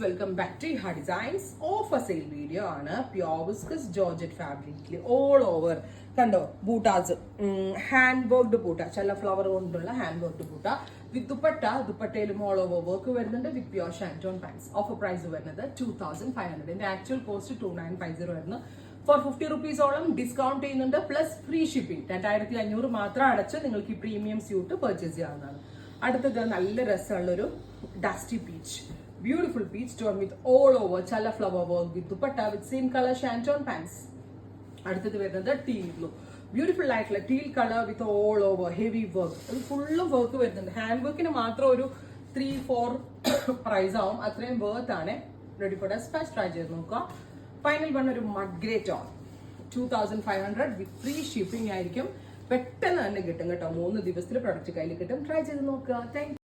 Welcome back to ഹാ designs offer sale video ആണ്. Pure viscose georgette ഫാബ്രിക്കിൽ all over കണ്ടോ ബൂട്ടാസ്, ഹാൻഡ് വർക്ക്ഡ് ബൂട്ട, ചില ഫ്ലവർ കൊണ്ടുള്ള ഹാൻഡ് വർക്ക്ഡ് ബൂട്ട വിത്ത് ദുപ്പട്ടയിലും ഓൾ ഓവർ വർക്ക് വരുന്നുണ്ട് with pure shantoon pants. Offer price വരുന്നത് 2500. ഇതിന്റെ ആക്ച്വൽ കോസ്റ്റ് 2950 വരുന്നു. ഫോർ 50 റുപ്പീസോളം ഡിസ്കൗണ്ട് ചെയ്യുന്നുണ്ട്, പ്ലസ് ഫ്രീ ഷിപ്പിംഗ്. 2500 മാത്രം അടച്ച് നിങ്ങൾക്ക് ഈ പ്രീമിയം സ്യൂട്ട് പർച്ചേസ് ചെയ്യാവുന്നതാണ്. അടുത്തത് നല്ല രസമുള്ളൊരു dusty peach, beautiful peach tone with all over chala flower work with dupatta with same color shanton pants. അടുത്തത് വരുന്നത് ടീൽ ബ്ലൂ, ബ്യൂട്ടിഫുൾ ആയിട്ടുള്ള teal colour with all over heavy work. അത് full work വരുന്നുണ്ട്. Hand വർക്കിന് മാത്രം ഒരു 3-4 price ആവും, അത്രയും വർത്ത് ആണ്. റെഡി ഫോർ ഡെസ്പാച്ച്, ട്രൈ ചെയ്ത് നോക്കുക. ഫൈനൽ വൺ ഒരു മഡ് ഗ്രേ ടോൺ, 2500 വിത്ത് ഫ്രീ ഷിപ്പിംഗ് ആയിരിക്കും. പെട്ടെന്ന് തന്നെ കിട്ടും കേട്ടോ. 3 ദിവസത്തിൽ പ്രൊഡക്റ്റ് കയ്യിൽ കിട്ടും. ട്രൈ ചെയ്ത് നോക്കുക. താങ്ക്